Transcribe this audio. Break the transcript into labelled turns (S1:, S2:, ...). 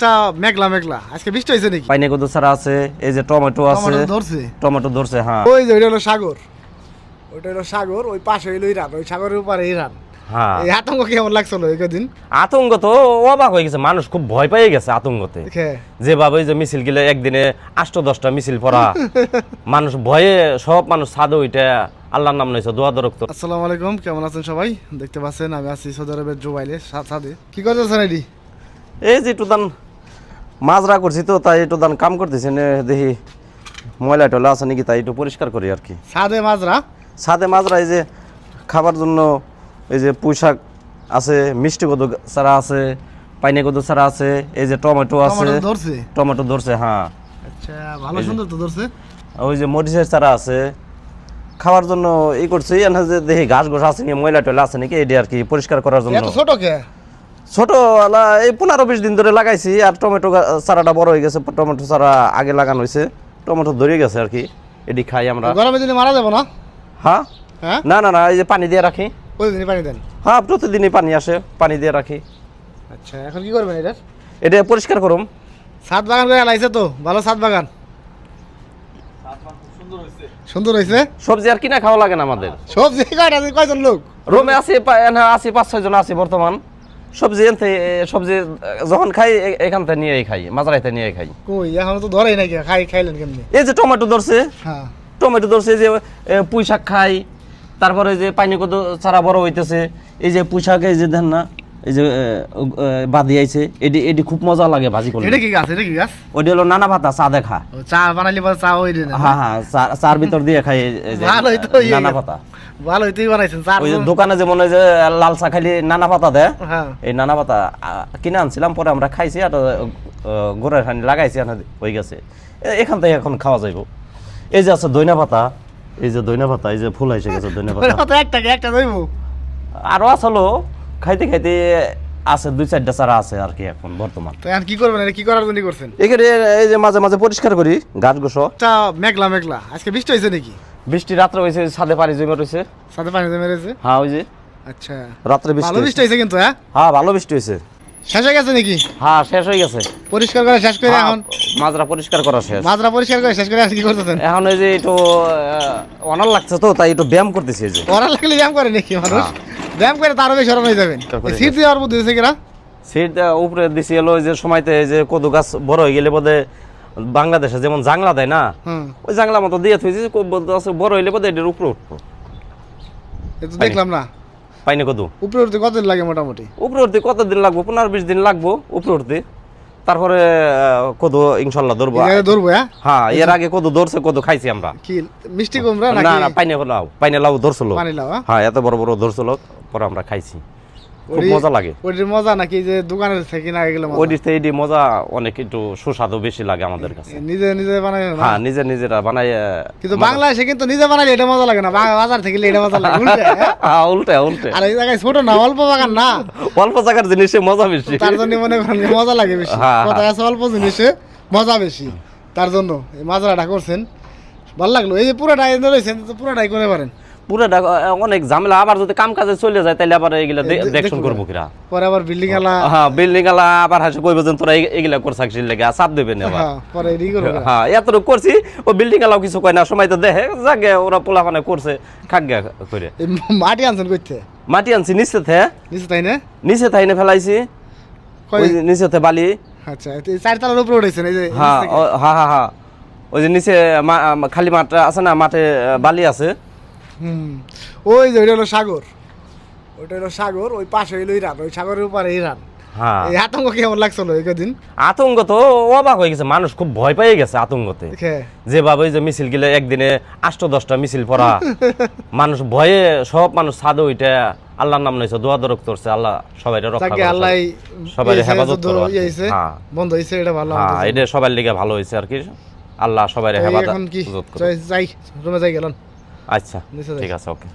S1: টা মেঘলা মেঘলা আজকে বৃষ্টি হয়েছে নাকি?
S2: পাইনে কদু ছাড়া আছে, এই যে টমেটো আছে, টমেটো ধরছে। হ্যাঁ,
S1: ওই যে ওইটা হলো সাগর, ওইটা হলো সাগর, ওই পাশে হইলো ইরান, ওই সাগরের উপরে ইরান।
S2: হ্যাঁ,
S1: এই আতঙ্ক কেমন লাগছিল এই কদিন?
S2: আতঙ্ক তো অবাক হয়ে গেছে, মানুষ খুব ভয় পেয়ে গেছে আতঙ্কতে। যেভাবে যে মিছিল গেলে একদিনে 8-10টা মিছিল পড়া, মানুষ ভয়ে সব মানুষ ছাদে ওইটা আল্লাহর নাম নিয়েছে, দোয়া দরক।
S1: আসসালামু আলাইকুম, কেমন আছেন সবাই? দেখতে পাচ্ছেন আমি আছি সৌদি আরবের জুবাইলে ছাদে। কি করতেছেন এডি?
S2: এই যে একটু দান মাজরা করছি তো, তাই একটু দান কাম করতেছি, দেখি ময়লা টয়লা আছে নাকি, তাই একটু পরিষ্কার করি আর কি।
S1: ছাদে মাজরা?
S2: ছাদে মাজরা, এই যে খাবার জন্য এই যে পুঁইশাক আছে, মিষ্টি কদু চারা আছে, পাইনে কদু চারা আছে, এই যে টমেটো আছে, টমেটো ধরছে। হ্যাঁ,
S1: আচ্ছা, ভালো সুন্দর তো ধরছে।
S2: ওই যে মরিচের চারা আছে, খাওয়ার জন্য এই করছে। যে দেখি ঘাস ঘাস আছে নাকি, ময়লা টয়লা আছে নাকি, এটি আর কি পরিষ্কার করার জন্য।
S1: ছোট কে? ছোট
S2: এই 15-20 দিন ধরে লাগাইছি, আর টমেটো চারাটা বড় হয়ে গেছে। টমেটো চারা আগে লাগানো হয়েছে, টমেটো ধরে গেছে আর কি। এটি খাই আমরা।
S1: গরমের দিনে মারা যাবো না?
S2: হ্যাঁ, না না না, এই যে পানি দিয়ে রাখি।
S1: প্রতিদিনই পানি দেন?
S2: হ্যাঁ, প্রতিদিনই পানি আসে, পানি দিয়ে রাখি।
S1: আচ্ছা, এখন কি করবেন এটা?
S2: এটা পরিষ্কার করুম।
S1: ছাদ বাগান করে লাইছে তো, ভালো ছাদ বাগান, সুন্দর হয়েছে।
S2: সবজি আর কিনা খাওয়া লাগে না আমাদের।
S1: সবজি কয়জন লোক
S2: রুমে আছি? 5-6 জন আছি বর্তমান। সবজি সবজি যখন খাই এখান থেকে নিয়ে খাই, মাজারাইতে নিয়ে খাই।
S1: কই এখন তো ধরেই নাকি, খাইলেন কেমনি?
S2: এই যে টমেটো ধরছে।
S1: হ্যাঁ,
S2: টমেটো ধরছে, যে পুঁই শাক খাই, তারপরে যে পাইনি কদু চারা বড় হইতেছে, এই যে পুঁই শাক, এই যে দেন না, এই যে বাদি আইছে, এটি খুব মজা লাগে ভাজি করলে।
S1: এটা কি গাছ? এটা কি গাছ?
S2: ওটি হলো নানা পাতা, চা দেখা।
S1: চা বানাইলে পরে চা ওই দেন?
S2: হ্যাঁ হ্যাঁ, চার ভিতর দিয়ে খাই,
S1: ভালোই তো
S2: নানা পাতা।
S1: ভালো হইতেই বানাইছেন চা।
S2: ওই যে দোকানে যেমন ওই যে লাল চা খাইলে নানা পাতা দেয়,
S1: হ্যাঁ,
S2: এই নানা পাতা কিনে আনছিলাম, পরে আমরা খাইছি, আর গোড়ার খানি লাগাইছি, হয়ে গেছে। এখান থেকে এখন খাওয়া যাইব। এই যে আছে দইনা পাতা, এই যে দইনা পাতা, এই যে ফুল এসে গেছে দইনা পাতা।
S1: একটা দইব
S2: আরো আসলো খাইতে খাইতে আছে, 2-4টা চারা আছে আর কি এখন বর্তমান।
S1: তো এখন কি করবেন? এটা কি করার জন্য করছেন?
S2: এখানে এই যে মাঝে মাঝে পরিষ্কার করি গাছ গোছো।
S1: টা মেঘলা মেঘলা আজকে বৃষ্টি হয়েছে নাকি?
S2: বৃষ্টি রাত্রে হয়েছে, ছাদে পানি জমে রয়েছে।
S1: ছাদে পানি জমে রয়েছে?
S2: হ্যাঁ, ওই যে
S1: আচ্ছা,
S2: রাত্রে
S1: ভালো বৃষ্টি হয়েছে কিন্তু।
S2: হ্যাঁ, ভালো বৃষ্টি হয়েছে।
S1: শেষ হয়ে গেছে নাকি?
S2: হ্যাঁ, শেষ হয়ে গেছে।
S1: পরিষ্কার করে শেষ করে এখন
S2: মাজরা পরিষ্কার করা শেষ।
S1: মাজরা পরিষ্কার করে শেষ করে কি করতেছেন
S2: এখন এই যে একটু অনার লাগছে তো, তাই একটু ব্যায়াম করতেছি। এই যে
S1: অনার লাগলে ব্যায়াম করে নাকি মানুষ? ব্যায়াম করে তারও বেশি সরম হয়ে যাবেন। শীত দেওয়ার বুদ্ধি হয়েছে কিনা?
S2: শীত উপরে দিছি এলো, যে সময়তে যে কদু গাছ বড় হয়ে গেলে বোধে বাংলাদেশে যেমন জাংলা দেয় না, ওই জাংলা মতো দিয়ে থুইছি, বড় হইলে বোধ এটার উপরে উঠবো।
S1: দেখলাম না
S2: পাইনি কদু
S1: উপরে উঠতে কতদিন লাগে মোটামুটি?
S2: উপরে উঠতে কতদিন লাগবো? 15-20 দিন লাগবো উপরে উঠতে। তারপরে কদু ইনশাল্লাহ ধরবো। হ্যাঁ, এর আগে কদু ধরছে, কদু খাইছি আমরা।
S1: কি মিষ্টি কুমড়া
S2: না না, পাইনে লাউ ধরছিল।
S1: হ্যাঁ,
S2: এত বড় বড় ধরছিল, পরে আমরা খাইছি, খুব মজা লাগে।
S1: ওইটির মজা নাকি যে দোকানের থেকে না গেলে?
S2: ওইটির থেকে এটি মজা অনেক, একটু সুস্বাদু বেশি লাগে আমাদের কাছে।
S1: নিজে নিজে বানাই?
S2: হ্যাঁ, নিজেরা বানাই।
S1: কিন্তু বাংলাদেশে কিন্তু নিজে বানাইলে এটা মজা লাগে না, বাজার থেকে এটা মজা লাগে।
S2: উল্টে উল্টে।
S1: আর এই জায়গায় ছোট না, অল্প বাগান না,
S2: অল্প জায়গার জিনিসে মজা বেশি,
S1: তার জন্য মনে করেন মজা লাগে বেশি। কথা আছে, অল্প জিনিসে মজা বেশি, তার জন্য এই মাজরাটা করছেন, ভালো লাগলো। এই যে পুরোটাই রয়েছেন, পুরোটাই করে পারেন?
S2: পুরোটা অনেক ঝামেলা, আবার যদি কাম কাজে চলে যায় তাহলে আবার এগুলা দেখশন করবো কিরা,
S1: পরে আবার বিল্ডিং আলা।
S2: হ্যাঁ, বিল্ডিং আলা আবার হাসে কইবে যে তোরা এগুলা করছাকছিস লাগে, চাপ দেবে না আবার।
S1: পরে এদিকে করবে।
S2: হ্যাঁ, এতটুকু করছি, ও বিল্ডিং আলাও কিছু কয় না, সময় তো দেখে জাগে ওরা পোলাপানে করছে, খাগ্যা করে।
S1: মাটি আনছেন কইতে?
S2: মাটি আনছি নিচে থেকে।
S1: নিচে তাই না?
S2: নিচে তাই না ফেলাইছি, নিচে থেকে বালি।
S1: আচ্ছা, 4 তলার উপরে উঠেছেন? এই যে
S2: হ্যাঁ হ্যাঁ হ্যাঁ হ্যাঁ, ওই যে নিচে খালি মাঠ আছে না, মাঠে বালি আছে।
S1: ওই যে ওইটা হলো সাগর, ওইটা হলো সাগর, ওই পাশে হইলো ইরান, ওই সাগরের উপরে ইরান।
S2: হ্যাঁ,
S1: এই আতঙ্ক কেমন লাগছিল এই কদিন?
S2: আতঙ্ক তো অবাক হয়ে গেছে, মানুষ খুব ভয় পেয়ে গেছে আতঙ্কতে। যেভাবে যে মিছিল গেলে একদিনে 8-10টা মিছিল পড়া, মানুষ ভয়ে সব মানুষ ছাদে ওইটা আল্লাহর নাম নিয়েছে, দোয়া দরক করছে, আল্লাহ সবাই রক্ষা করছে,
S1: আল্লাহ
S2: সবাই হেফাজত করবে।
S1: হ্যাঁ, বন্ধ হইছে, এটা ভালো।
S2: হ্যাঁ, এটা সবার লিগে ভালো হয়েছে আর কি, আল্লাহ সবাই হেফাজত
S1: করবে। যাই রুমে যাই গেলাম।
S2: আচ্ছা, ঠিক আছে, ওকে।